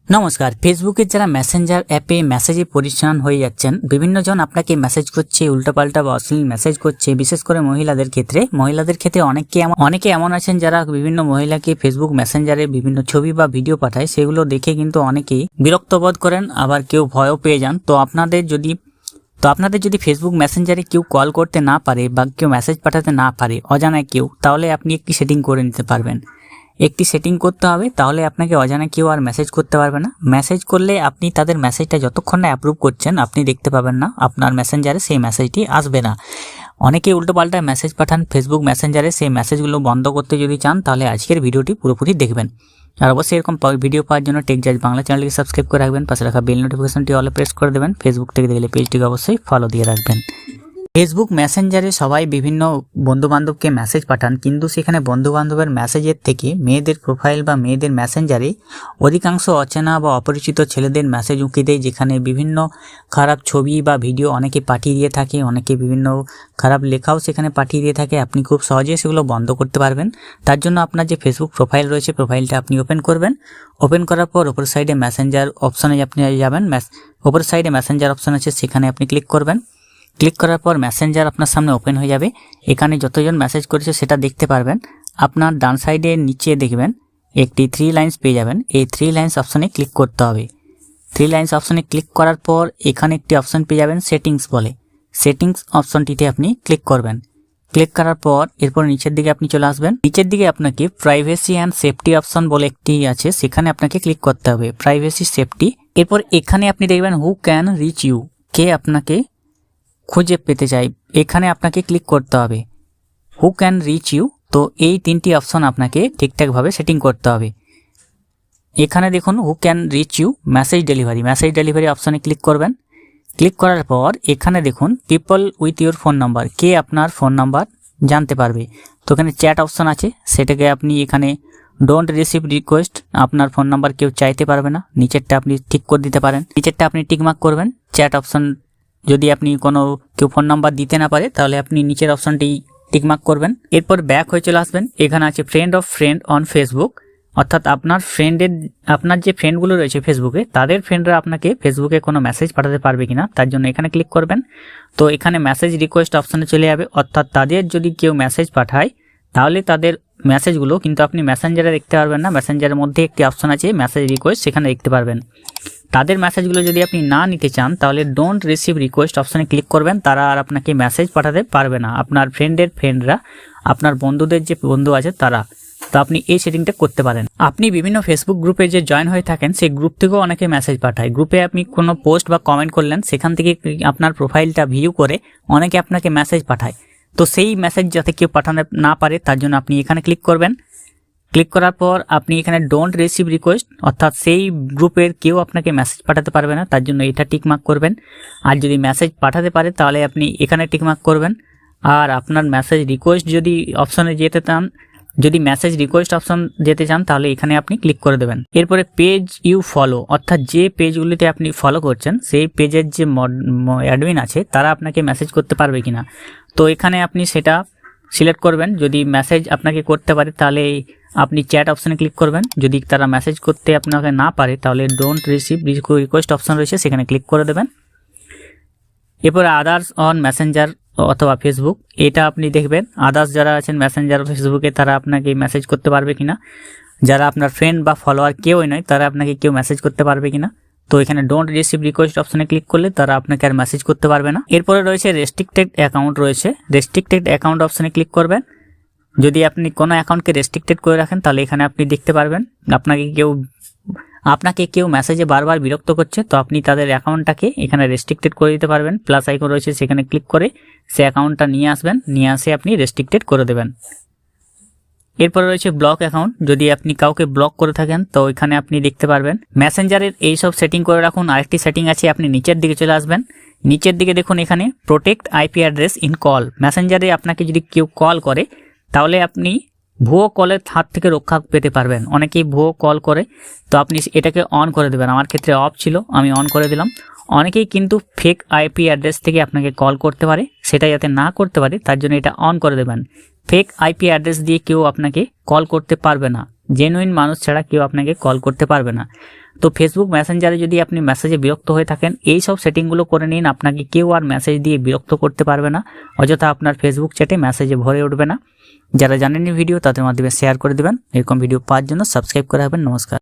নমস্কার। ফেসবুকের যারা মেসেঞ্জার অ্যাপে মেসেজে পরিচালন হয়ে যাচ্ছেন, বিভিন্ন জন আপনাকে মেসেজ করছে, উল্টোপাল্টা বা অশ্লীল মেসেজ করছে। বিশেষ করে মহিলাদের ক্ষেত্রে অনেকে এমন আছেন যারা বিভিন্ন মহিলাকে ফেসবুক মেসেঞ্জারে বিভিন্ন ছবি বা ভিডিও পাঠায়, সেগুলো দেখে কিন্তু অনেকেই বিরক্ত বোধ করেন, আবার কেউ ভয়ও পেয়ে যান। তো আপনাদের যদি ফেসবুক মেসেঞ্জারে কেউ কল করতে না পারে বা কেউ মেসেজ পাঠাতে না পারে, অজানায় কেউ, তাহলে আপনি একটি সেটিং করে নিতে পারবেন। একটি সেটিং করতে হবে, তাহলে আপনাকে অজানা কেউ আর মেসেজ করতে পারবে না। মেসেজ করলে আপনি তাদের মেসেজটা যতক্ষণ না অ্যাপ্রুভ করছেন আপনি দেখতে পাবেন না, আপনার মেসেঞ্জারে সেই মেসেজটি আসবে না। অনেকে উল্টোপাল্টা মেসেজ পাঠান ফেসবুক মেসেঞ্জারে, সেই মেসেজগুলো বন্ধ করতে যদি চান তাহলে আজকের ভিডিওটি পুরোপুরি দেখবেন। আর অবশ্যই এরকম ভিডিও পাওয়ার জন্য টেকজাজ বাংলা চ্যানেলকে সাবস্ক্রাইব করে রাখবেন, পাশে রাখা বেল নোটিফিকেশনটি অলে প্রেস করে দেবেন। ফেসবুক থেকে দেখলে পেজটিকে অবশ্যই ফলো দিয়ে রাখবেন। ফেসবুক মেসেঞ্জারে সবাই বিভিন্ন বন্ধুবান্ধবকে মেসেজ পাঠান, কিন্তু সেখানে বন্ধুবান্ধবের মেসেজের থেকে মেয়েদের প্রোফাইল বা মেয়েদের মেসেঞ্জারে অধিকাংশ অচেনা বা অপরিচিত ছেলেদের মেসেজ উঁকি দেয়, যেখানে বিভিন্ন খারাপ ছবি বা ভিডিও অনেকে পাঠিয়ে দিয়ে থাকে, অনেকে বিভিন্ন খারাপ লেখাও সেখানে পাঠিয়ে দিয়ে থাকে। আপনি খুব সহজে সেগুলো বন্ধ করতে পারবেন। তার জন্য আপনার যে ফেসবুক প্রোফাইল রয়েছে, প্রোফাইলটা আপনি ওপেন করবেন। ওপেন করার পর ওপর সাইডে মেসেঞ্জার অপশানে আপনি যাবেন। ওপর সাইডে মেসেঞ্জার অপশান আছে, সেখানে আপনি ক্লিক করবেন। ক্লিক করার পর মেসেঞ্জার আপনার সামনে ওপেন হয়ে যাবে। এখানে যতজন মেসেজ করেছে সেটা দেখতে পারবেন। আপনার ডান সাইডে নিচে দেখবেন একটি 3 লাইনস পেয়ে যাবেন। এই 3 লাইনস অপশানে ক্লিক করতে হবে। 3 লাইনস অপশানে ক্লিক করার পর এখানে একটি অপশান পেয়ে যাবেন সেটিংস বলে। সেটিংস অপশানটিতে আপনি ক্লিক করবেন। ক্লিক করার পর এরপর নিচের দিকে আপনি চলে আসবেন। নিচের দিকে আপনাকে প্রাইভেসি অ্যান্ড সেফটি অপশন বলে একটি আছে, সেখানে আপনাকে ক্লিক করতে হবে, প্রাইভেসি সেফটি। এরপর এখানে আপনি দেখবেন হু ক্যান রিচ ইউ, কে আপনাকে খুঁজে পেতে চাই, এখানে আপনাকে ক্লিক করতে হবে। হু ক্যান রিচ ইউ, তো এই 3টি অপশন আপনাকে ঠিকঠাকভাবে সেটিং করতে হবে। এখানে দেখুন who can reach you, message delivery অপশনে ক্লিক করবেন। ক্লিক করার পর এখানে দেখুন people with your phone number, কে আপনার ফোন নাম্বার জানতে পারবে। তো এখানে চ্যাট অপশন আছে, সেটাকে আপনি এখানে ডোন্ট রিসিভ রিকোয়েস্ট, আপনার ফোন নাম্বার কেউ চাইতে পারবে না, নিচেরটা আপনি ঠিক করে দিতে পারেন। নিচেরটা আপনি টিকমার্ক করবেন। চ্যাট অপশন যদি আপনি কেউ ফোন নাম্বার দিতে না পারে, তাহলে আপনি নিচের অপশনটি টিকমার্ক করবেন। এরপর ব্যাক হয়ে চলে আসবেন। এখানে আছে friend of friend on Facebook, অর্থাৎ আপনার যে ফ্রেন্ডগুলো রয়েছে ফেসবুকে, তাদের ফ্রেন্ডরা আপনাকে ফেসবুকে কোনো মেসেজ পাঠাতে পারবে কিনা, তার জন্য এখানে ক্লিক করবেন। তো এখানে মেসেজ রিকোয়েস্ট অপশানে চলে যাবে, অর্থাৎ তাদের যদি কেউ মেসেজ পাঠায় তাহলে তাদের মেসেজগুলো কিন্তু আপনি মেসেঞ্জারে দেখতে পারবেন না। মেসেঞ্জারের মধ্যে একটি অপশান আছে মেসেজ রিকোয়েস্ট, সেখানে দেখতে পারবেন। তাদের মেসেজগুলো যদি আপনি না নিতে চান তাহলে ডোন্ট রিসিভ রিকোয়েস্ট অপশানে ক্লিক করবেন, তারা আর আপনাকে মেসেজ পাঠাতে পারবে না, আপনার ফ্রেন্ডরা, আপনার বন্ধুদের যে বন্ধু আছে তারা। তো আপনি এই সেটিংটা করতে পারেন। আপনি বিভিন্ন ফেসবুক গ্রুপে যে জয়েন হয়ে থাকেন, সেই গ্রুপ থেকেও অনেকে মেসেজ পাঠায়। গ্রুপে আপনি কোনো পোস্ট বা কমেন্ট করলেন, সেখান থেকে আপনার প্রোফাইলটা ভিউ করে অনেকে আপনাকে মেসেজ পাঠায়। তো সেই মেসেজ যাতে কেউ পাঠাতে না পারে তার জন্য আপনি এখানে ক্লিক করবেন। ক্লিক করার পর আপনি এখানে ডোন্ট রিসিভ রিকোয়েস্ট, অর্থাৎ সেই গ্রুপের কেউ আপনাকে মেসেজ পাঠাতে পারবে না, তার জন্য এটা টিকমার্ক করবেন। আর যদি মেসেজ পাঠাতে পারে তাহলে আপনি এখানে টিকমার্ক করবেন। আর আপনার মেসেজ রিকোয়েস্ট যদি অপশনে যেতে চান, যদি মেসেজ রিকোয়েস্ট অপশন যেতে চান তাহলে এখানে আপনি ক্লিক করে দেবেন। এরপরে পেজ ইউ ফলো, অর্থাৎ যে পেজগুলিতে আপনি ফলো করছেন সেই পেজের যে অ্যাডমিন আছে তারা আপনাকে মেসেজ করতে পারবে কিনা, তো এখানে আপনি সেটা সিলেক্ট করবেন। যদি মেসেজ আপনাকে করতে পারে তাহলে আপনি চ্যাট অপশানে ক্লিক করবেন। যদি তারা মেসেজ করতে আপনাকে না পারে তাহলে ডোন্ট রিসিভ রিকোয়েস্ট অপশন রয়েছে, সেখানে ক্লিক করে দেবেন। এরপরে আদার্স অন মেসেঞ্জার অথবা ফেসবুক, এটা আপনি দেখবেন আদার্স যারা আছেন মেসেঞ্জার ফেসবুকে তারা আপনাকে মেসেজ করতে পারবে কিনা, যারা আপনার ফ্রেন্ড বা ফলোয়ার কেউই নয় তারা আপনাকে কেউ মেসেজ করতে পারবে কিনা। তো এখানে ডোন্ট রিসিভ রিকোয়েস্ট অপশনে ক্লিক করলে তারা আপনাকে আর মেসেজ করতে পারবে না। এরপরে রয়েছে রেস্ট্রিক্টেড অ্যাকাউন্ট রয়েছে, রেস্ট্রিক্টেড অ্যাকাউন্ট অপশনে ক্লিক করবেন। যদি আপনি কোনো অ্যাকাউন্টকে রেস্ট্রিক্টেড করে রাখেন তাহলে এখানে আপনি দেখতে পারবেন আপনাকে কেউ মেসেজে বারবার বিরক্ত করছে, তো আপনি তাদের অ্যাকাউন্টটাকে এখানে রেস্ট্রিক্টেড করে দিতে পারবেন। প্লাস আইকন রয়েছে, সেখানে ক্লিক করে সে অ্যাকাউন্টটা নিয়ে আসবেন, নিয়ে আসে আপনি রেস্ট্রিক্টেড করে দেবেন। এরপরে রয়েছে ব্লক অ্যাকাউন্ট, যদি আপনি কাউকে ব্লক করে থাকেন তো এখানে আপনি দেখতে পারবেন। মেসেঞ্জারের এইসব সেটিং করে রাখুন। আরেকটি সেটিং আছে, আপনি নিচের দিকে চলে আসবেন। নিচের দিকে দেখুন এখানে protect IP address in call, মেসেঞ্জারে আপনাকে যদি কেউ কল করে তাহলে আপনি ভুয়ো কলের হাত থেকে রক্ষা পেতে পারবেন। অনেকেই ভুয়ো কল করে, তো আপনি এটাকে অন করে দেবেন। আমার ক্ষেত্রে অফ ছিল, আমি অন করে দিলাম। অনেকেই কিন্তু ফেক আইপি অ্যাড্রেস থেকে আপনাকে কল করতে পারে, সেটা যাতে না করতে পারে তার জন্য এটা অন করে দেবেন। ফেক আইপি অ্যাড্রেস দিয়ে কেউ আপনাকে কল করতে পারবে না, জেনুইন মানুষ ছাড়া কেউ আপনাকে কল করতে পারবে না। তো ফেসবুক মেসেঞ্জারে যদি আপনি মেসেজে বিরক্ত হয়ে থাকেন, এই সব সেটিংগুলো করে নিন, আপনাকে কেউ আর মেসেজ দিয়ে বিরক্ত করতে পারবে না, অযথা আপনার ফেসবুক চ্যাটে মেসেজে ভরে উঠবে না। যারা জানেননি ভিডিও তাদের মাধ্যমে শেয়ার করে দেবেন। এরকম ভিডিও পাওয়ার জন্য সাবস্ক্রাইব করে রাখবেন। নমস্কার।